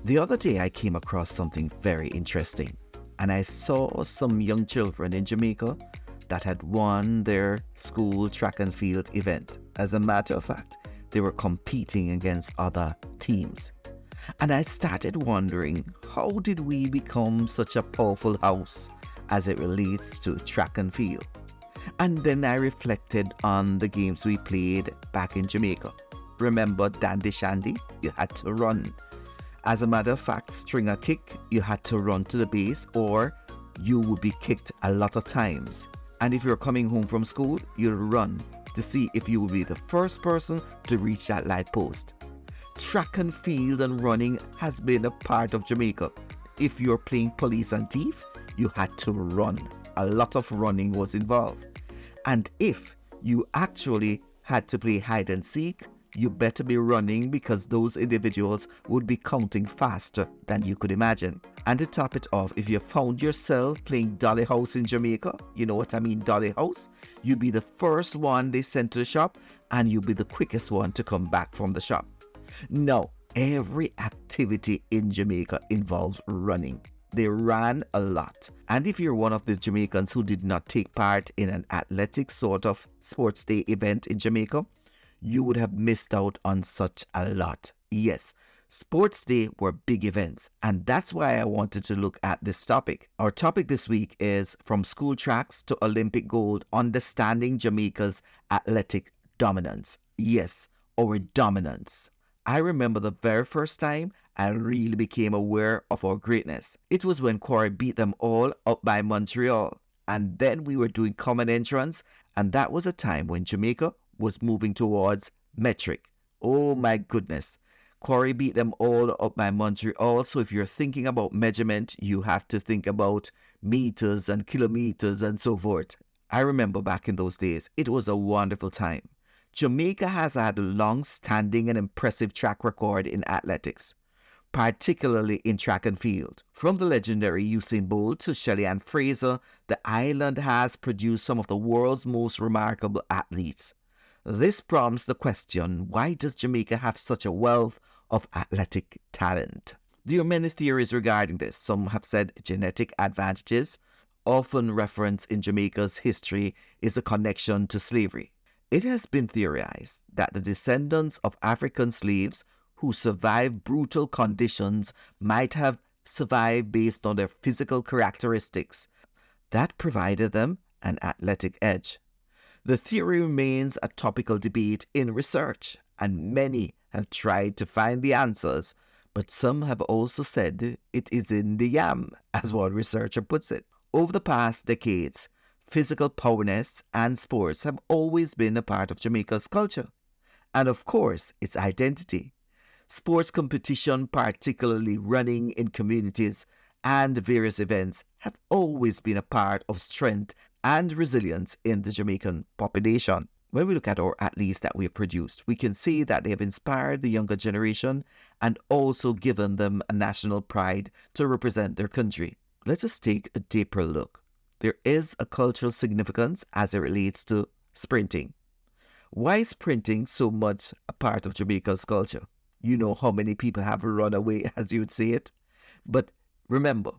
The other day I came across something very interesting, and I saw some young children in Jamaica that had won their school track and field event. As a matter of fact, they were competing against other teams. And I started wondering, how did we become such a powerful house as it relates to track and field? And then I reflected on the games we played back in Jamaica. Remember Dandy Shandy? You had to run. As a matter of fact, stringer kick, you had to run to the base or you would be kicked a lot of times. And if you're coming home from school, you'll run to see if you will be the first person to reach that light post. Track and field and running has been a part of Jamaica. If you're playing police and thief, you had to run. A lot of running was involved. And if you actually had to play hide and seek, you better be running because those individuals would be counting faster than you could imagine. And to top it off, if you found yourself playing Dolly House in Jamaica, you know what I mean, Dolly House, you'd be the first one they sent to the shop and you'd be the quickest one to come back from the shop. Now, every activity in Jamaica involves running. They ran a lot. And if you're one of the Jamaicans who did not take part in an athletic sort of sports day event in Jamaica, you would have missed out on such a lot. Yes, sports day were big events, and that's why I wanted to look at this topic. Our topic this week is From School Tracks to Olympic Gold, Understanding Jamaica's Athletic Dominance. Yes, our dominance. I remember the very first time I really became aware of our greatness. It was when Corey beat them all up by Montreal, and then we were doing common entrance, and that was a time when Jamaica was moving towards metric. Oh my goodness. Corey beat them all up by Montreal. So if you're thinking about measurement, you have to think about meters and kilometers and so forth. I remember back in those days, it was a wonderful time. Jamaica has had a long-standing and impressive track record in athletics, particularly in track and field. From the legendary Usain Bolt to Shelley Ann Fraser, the island has produced some of the world's most remarkable athletes. This prompts the question, why does Jamaica have such a wealth of athletic talent? There are many theories regarding this. Some have said genetic advantages. Often referenced in Jamaica's history is the connection to slavery. It has been theorized that the descendants of African slaves who survived brutal conditions might have survived based on their physical characteristics that provided them an athletic edge. The theory remains a topical debate in research, and many have tried to find the answers, but some have also said it is in the yam, as one researcher puts it. Over the past decades, physical powerness and sports have always been a part of Jamaica's culture, and of course, its identity. Sports competition, particularly running in communities and various events, have always been a part of strength and resilience in the Jamaican population. When we look at our athletes that we have produced, we can see that they have inspired the younger generation and also given them a national pride to represent their country. Let us take a deeper look. There is a cultural significance as it relates to sprinting. Why is sprinting so much a part of Jamaica's culture? You know how many people have run away, as you would say it. But remember,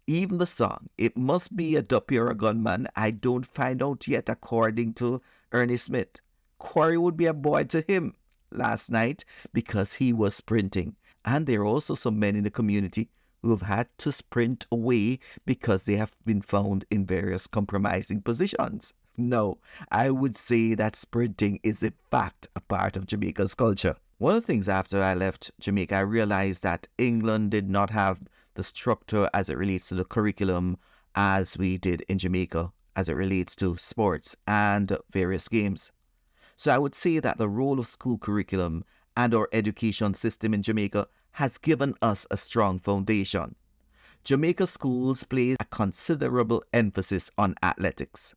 even the song, It Must Be a Duppy or a Gunman, I don't find out yet, according to Ernie Smith. Corey would be a boy to him last night because he was sprinting. And there are also some men in the community who have had to sprint away because they have been found in various compromising positions. No, I would say that sprinting is in fact a part of Jamaica's culture. One of the things after I left Jamaica, I realized that England did not have the structure as it relates to the curriculum as we did in Jamaica, as it relates to sports and various games. So I would say that the role of school curriculum and our education system in Jamaica has given us a strong foundation. Jamaica schools place a considerable emphasis on athletics.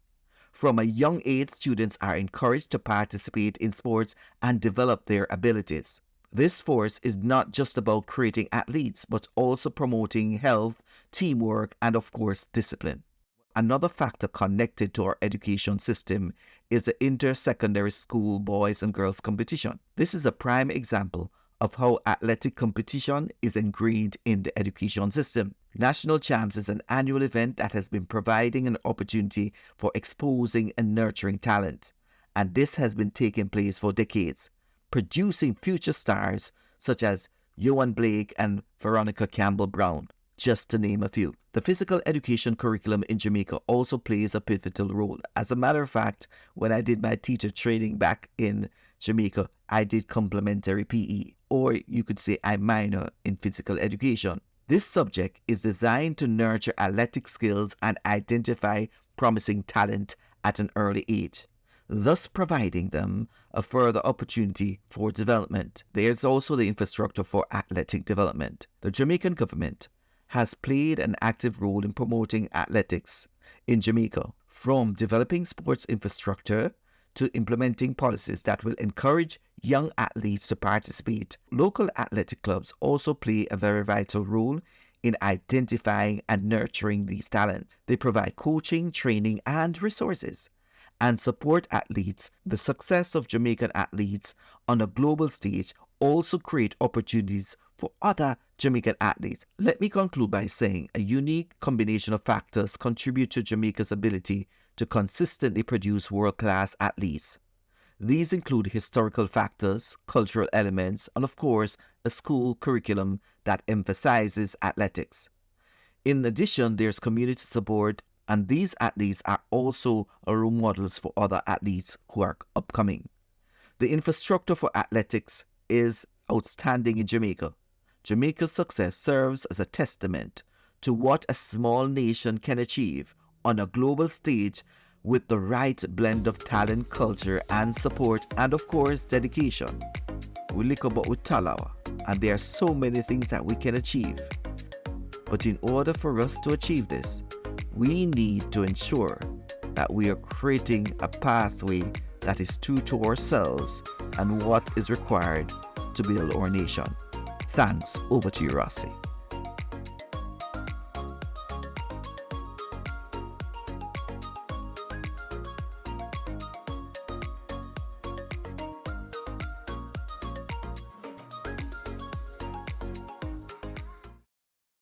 From a young age, students are encouraged to participate in sports and develop their abilities. This force is not just about creating athletes, but also promoting health, teamwork, and of course, discipline. Another factor connected to our education system is the inter-secondary school boys and girls competition. This is a prime example of how athletic competition is ingrained in the education system. National Champs is an annual event that has been providing an opportunity for exposing and nurturing talent, and this has been taking place for decades, producing future stars such as Johan Blake and Veronica Campbell-Brown, just to name a few. The physical education curriculum in Jamaica also plays a pivotal role. As a matter of fact, when I did my teacher training back in Jamaica, I did complementary PE, or you could say I minor in physical education. This subject is designed to nurture athletic skills and identify promising talent at an early age, thus providing them a further opportunity for development. There's also the infrastructure for athletic development. The Jamaican government has played an active role in promoting athletics in Jamaica, from developing sports infrastructure to implementing policies that will encourage young athletes to participate. Local athletic clubs also play a very vital role in identifying and nurturing these talents. They provide coaching, training, and resources, and support athletes. The success of Jamaican athletes on a global stage also create opportunities for other Jamaican athletes. Let me conclude by saying a unique combination of factors contribute to Jamaica's ability to consistently produce world-class athletes. These include historical factors, cultural elements, and of course, a school curriculum that emphasizes athletics. In addition, there's community support, and these athletes are also role models for other athletes who are upcoming. The infrastructure for athletics is outstanding in Jamaica. Jamaica's success serves as a testament to what a small nation can achieve on a global stage with the right blend of talent, culture, and support, and of course, dedication. We lick about with talawa, and there are so many things that we can achieve. But in order for us to achieve this, we need to ensure that we are creating a pathway that is true to ourselves and what is required to build our nation. Thanks. Over to you, Rossi.